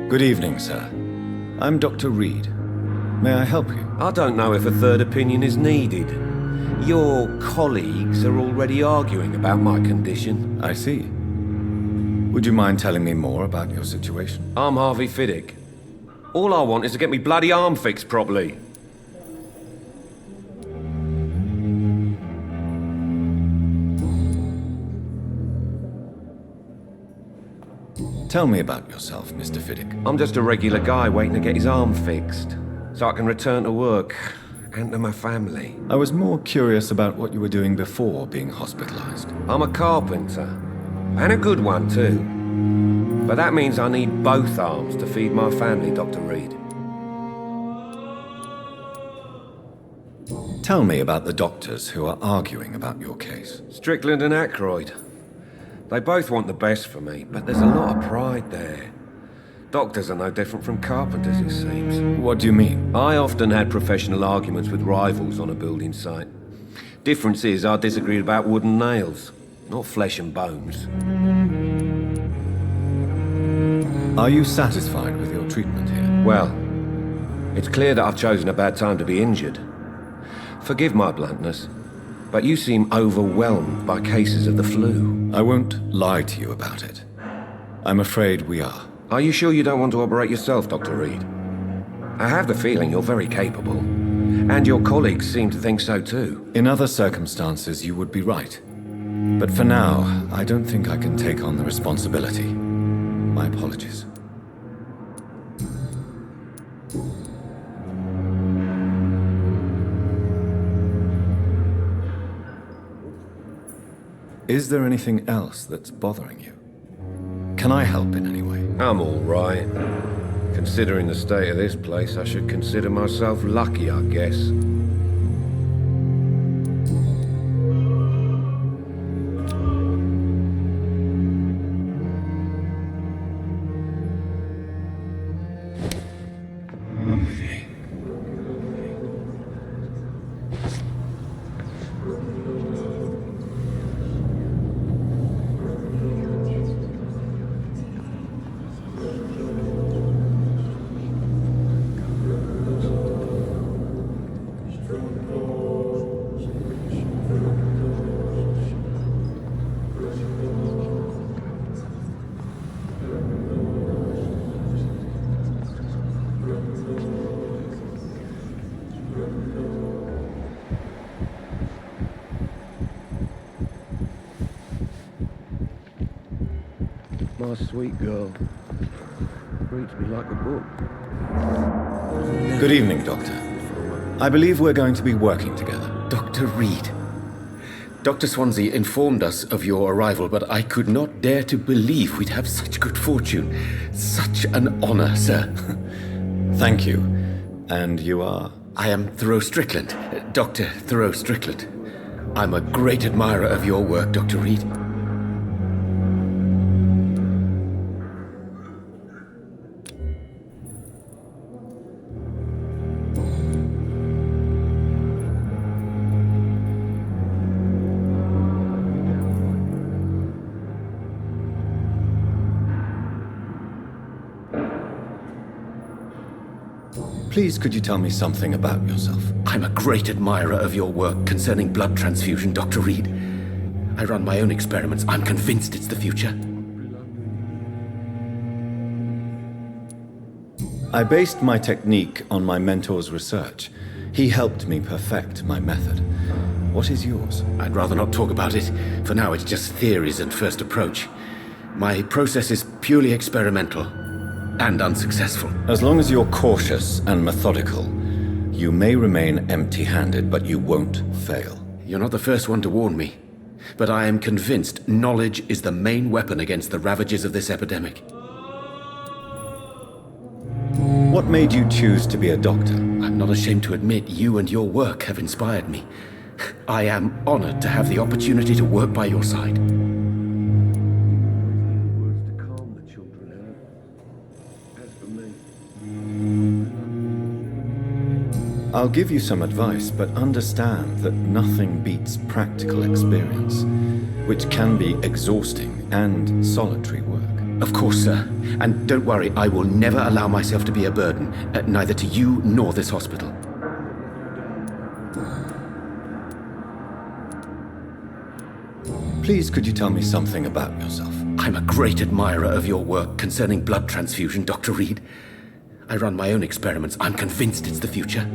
Good evening, sir. I'm Dr. Reid. May I help you? I don't know if a third opinion is needed. Your colleagues are already arguing about my condition. I see. Would you mind telling me more about your situation? I'm Harvey Fiddick. All I want is to get me bloody arm fixed properly. Tell me about yourself, Mr. Fiddick. I'm just a regular guy waiting to get his arm fixed, so I can return to work and to my family. I was more curious about what you were doing before being hospitalized. I'm a carpenter, and a good one too. But that means I need both arms to feed my family, Dr. Reid. Tell me about the doctors who are arguing about your case. Strickland and Aykroyd. They both want the best for me, but there's a lot of pride there. Doctors are no different from carpenters, it seems. What do you mean? I often had professional arguments with rivals on a building site. Difference is, I disagreed about wooden nails, not flesh and bones. Are you satisfied with your treatment here? Well, it's clear that I've chosen a bad time to be injured. Forgive my bluntness, but you seem overwhelmed by cases of the flu. I won't lie to you about it. I'm afraid we are. Are you sure you don't want to operate yourself, Dr. Reid? I have the feeling you're very capable. And your colleagues seem to think so too. In other circumstances, you would be right. But for now, I don't think I can take on the responsibility. My apologies. Is there anything else that's bothering you? Can I help in any way? I'm all right. Considering the state of this place, I should consider myself lucky, I guess. My sweet girl reads me like a book. Good evening, Doctor. I believe we're going to be working together. Dr. Reid. Dr. Swansea informed us of your arrival, but I could not dare to believe we'd have such good fortune. Such an honor, sir. Thank you. And you are? I am Thoreau Strickland, Dr. Thoreau Strickland. I'm a great admirer of your work, Dr. Reid. Please, could you tell me something about yourself? I'm a great admirer of your work concerning blood transfusion, Dr. Reid. I run my own experiments. I'm convinced it's the future. I based my technique on my mentor's research. He helped me perfect my method. What is yours? I'd rather not talk about it. For now, it's just theories and first approach. My process is purely experimental and unsuccessful. As long as you're cautious and methodical, you may remain empty-handed, but you won't fail. You're not the first one to warn me, but I am convinced knowledge is the main weapon against the ravages of this epidemic. What made you choose to be a doctor? I'm not ashamed to admit you and your work have inspired me. I am honored to have the opportunity to work by your side. I'll give you some advice, but understand that nothing beats practical experience, which can be exhausting and solitary work. Of course, sir. And don't worry, I will never allow myself to be a burden, neither to you nor this hospital. Please, could you tell me something about yourself? I'm a great admirer of your work concerning blood transfusion, Dr. Reid. I run my own experiments. I'm convinced it's the future.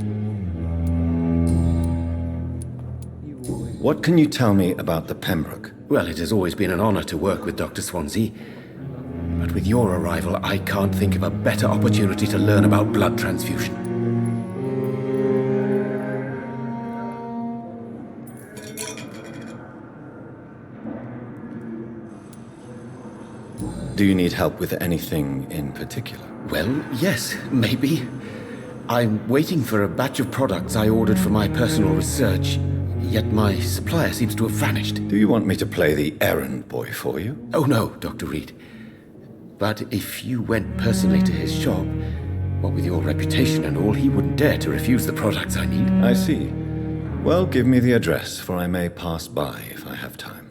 What can you tell me about the Pembroke? Well, it has always been an honor to work with Dr. Swansea. But with your arrival, I can't think of a better opportunity to learn about blood transfusion. Do you need help with anything in particular? Well, yes, maybe. I'm waiting for a batch of products I ordered for my personal research, yet my supplier seems to have vanished. Do you want me to play the errand boy for you? Oh no, Dr. Reid. But if you went personally to his shop, what with your reputation and all, he wouldn't dare to refuse the products I need. I see. Well, give me the address, for I may pass by if I have time.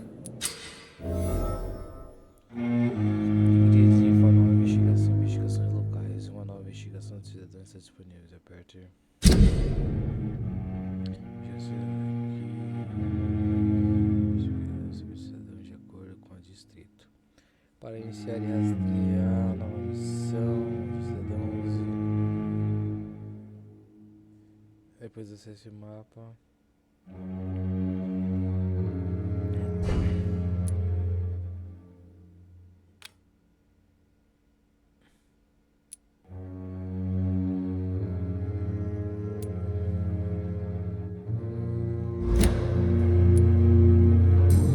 Investigações locais. Uma nova investigação de cidadãos está disponível. Aperte. Sobre cidadãos de acordo com o distrito. Para iniciar e rastrear nova missão de cidadãos. Depois acesse o mapa.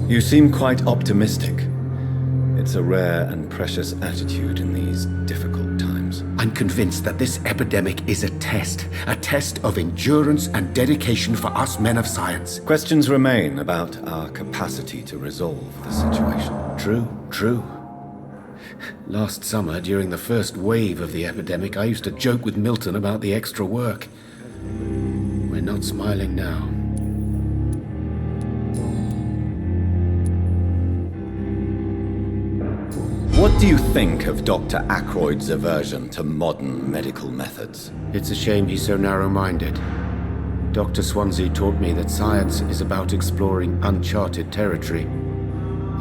You seem quite optimistic. It's a rare and precious attitude in these difficult times. I'm convinced that this epidemic is a test of endurance and dedication for us men of science. Questions remain about our capacity to resolve the situation. True. Last summer, during the first wave of the epidemic, I used to joke with Milton about the extra work. We're not smiling now. What do you think of Dr. Ackroyd's aversion to modern medical methods? It's a shame he's so narrow-minded. Dr. Swansea taught me that science is about exploring uncharted territory.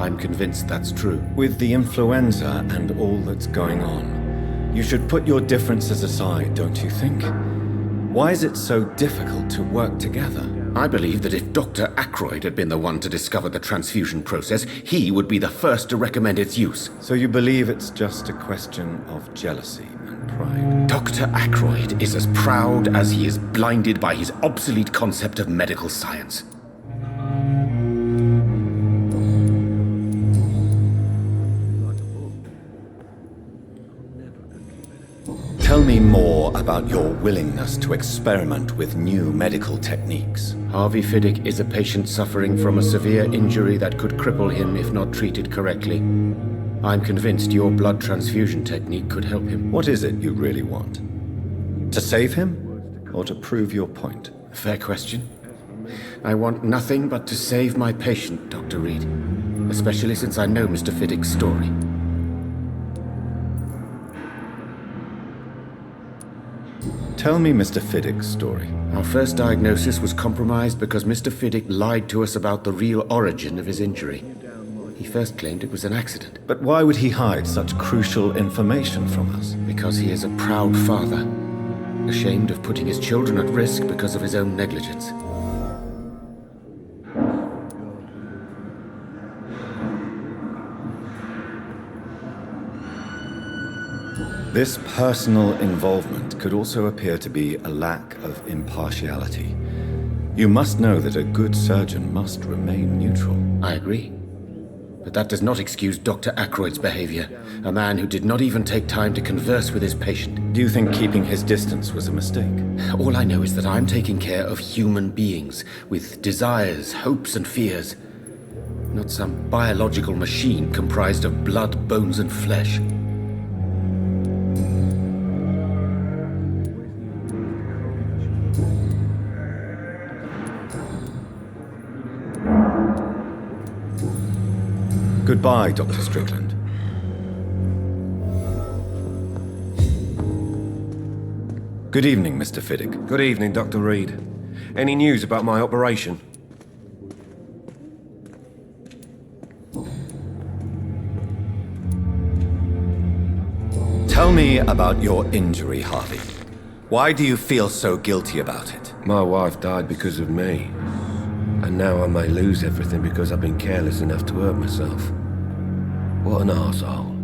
I'm convinced that's true. With the influenza and all that's going on, you should put your differences aside, don't you think? Why is it so difficult to work together? I believe that if Dr. Ackroyd had been the one to discover the transfusion process, he would be the first to recommend its use. So you believe it's just a question of jealousy and pride? Dr. Ackroyd is as proud as he is blinded by his obsolete concept of medical science. Tell me more about your willingness to experiment with new medical techniques. Harvey Fiddick is a patient suffering from a severe injury that could cripple him if not treated correctly. I'm convinced your blood transfusion technique could help him. What is it you really want? To save him, or to prove your point? Fair question. I want nothing but to save my patient, Dr. Reid. Especially since I know Mr. Fiddick's story. Tell me Mr. Fiddick's story. Our first diagnosis was compromised because Mr. Fiddick lied to us about the real origin of his injury. He first claimed it was an accident. But why would he hide such crucial information from us? Because he is a proud father, ashamed of putting his children at risk because of his own negligence. This personal involvement could also appear to be a lack of impartiality. You must know that a good surgeon must remain neutral. I agree. But that does not excuse Dr. Ackroyd's behavior, a man who did not even take time to converse with his patient. Do you think keeping his distance was a mistake? All I know is that I'm taking care of human beings, with desires, hopes and fears. Not some biological machine comprised of blood, bones and flesh. Goodbye, Dr. Strickland. Good evening, Mr. Fiddick. Good evening, Dr. Reid. Any news about my operation? Tell me about your injury, Harvey. Why do you feel so guilty about it? My wife died because of me. And now I may lose everything because I've been careless enough to hurt myself. What an arsehole.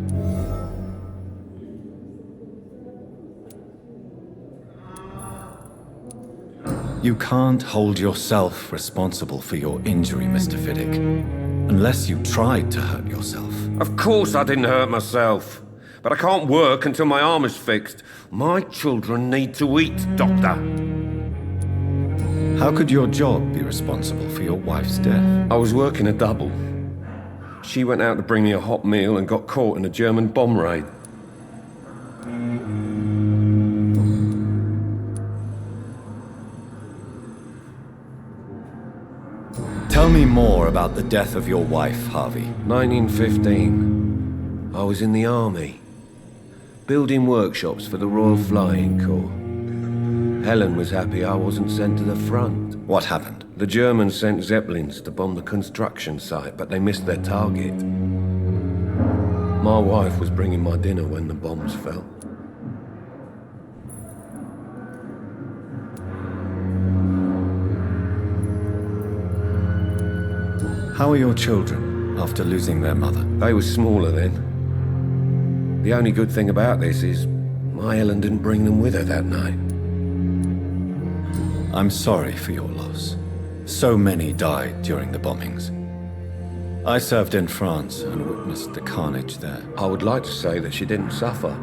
You can't hold yourself responsible for your injury, Mr. Fiddick. Unless you tried to hurt yourself. Of course I didn't hurt myself. But I can't work until my arm is fixed. My children need to eat, Doctor. How could your job be responsible for your wife's death? I was working a double. She went out to bring me a hot meal and got caught in a German bomb raid. Tell me more about the death of your wife, Harvey. 1915. I was in the army, building workshops for the Royal Flying Corps. Helen was happy I wasn't sent to the front. What happened? The Germans sent Zeppelins to bomb the construction site, but they missed their target. My wife was bringing my dinner when the bombs fell. How are your children after losing their mother? They were smaller then. The only good thing about this is my Helen didn't bring them with her that night. I'm sorry for your loss. So many died during the bombings. I served in France and witnessed the carnage there. I would like to say that she didn't suffer.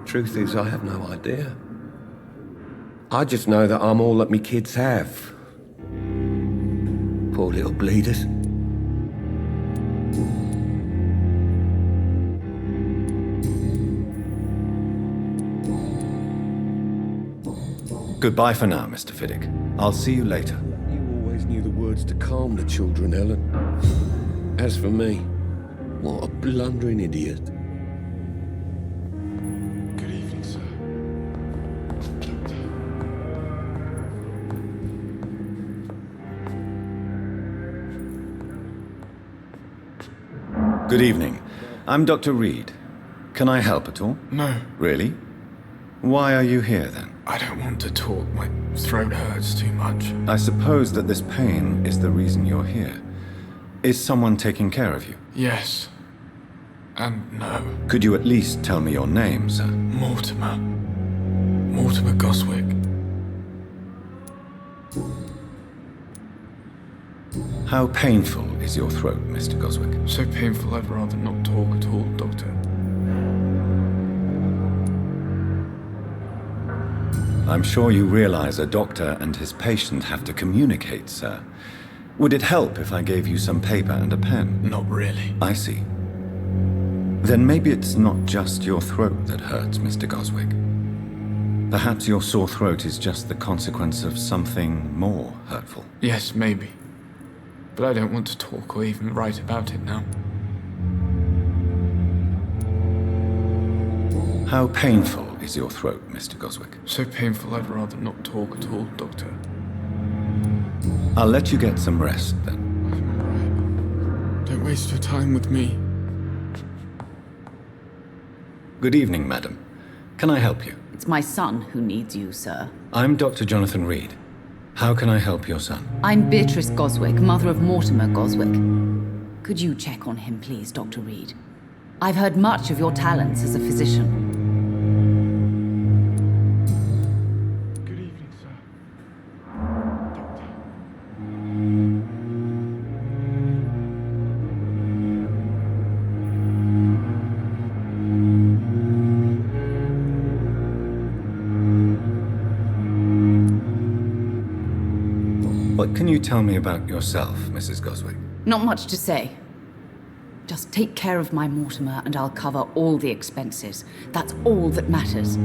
Truth is, I have no idea. I just know that I'm all that me kids have. Poor little bleeders. Goodbye for now, Mr. Fiddick. I'll see you later. You always knew the words to calm the children, Helen. As for me, what a blundering idiot. Good evening, sir. Good evening. I'm Dr. Reid. Can I help at all? No. Really? Why are you here then? I don't want to talk. My throat hurts too much. I suppose that this pain is the reason you're here. Is someone taking care of you? Yes. And no. Could you at least tell me your name, sir? Mortimer. Mortimer Goswick. How painful is your throat, Mr. Goswick? So painful I'd rather not talk at all, Doctor. I'm sure you realize a doctor and his patient have to communicate, sir. Would it help if I gave you some paper and a pen? Not really. I see. Then maybe it's not just your throat that hurts, Mr. Goswick. Perhaps your sore throat is just the consequence of something more hurtful. Yes, maybe. But I don't want to talk or even write about it now. How painful is your throat, Mr. Goswick? So painful I'd rather not talk at all, Doctor. I'll let you get some rest, then. Don't waste your time with me. Good evening, madam. Can I help you? It's my son who needs you, sir. I'm Dr. Jonathan Reid. How can I help your son? I'm Beatrice Goswick, mother of Mortimer Goswick. Could you check on him, please, Dr. Reid? I've heard much of your talents as a physician. Good evening, sir. What can you tell me about yourself, Mrs. Goswick? Not much to say. Just take care of my Mortimer and I'll cover all the expenses. That's all that matters.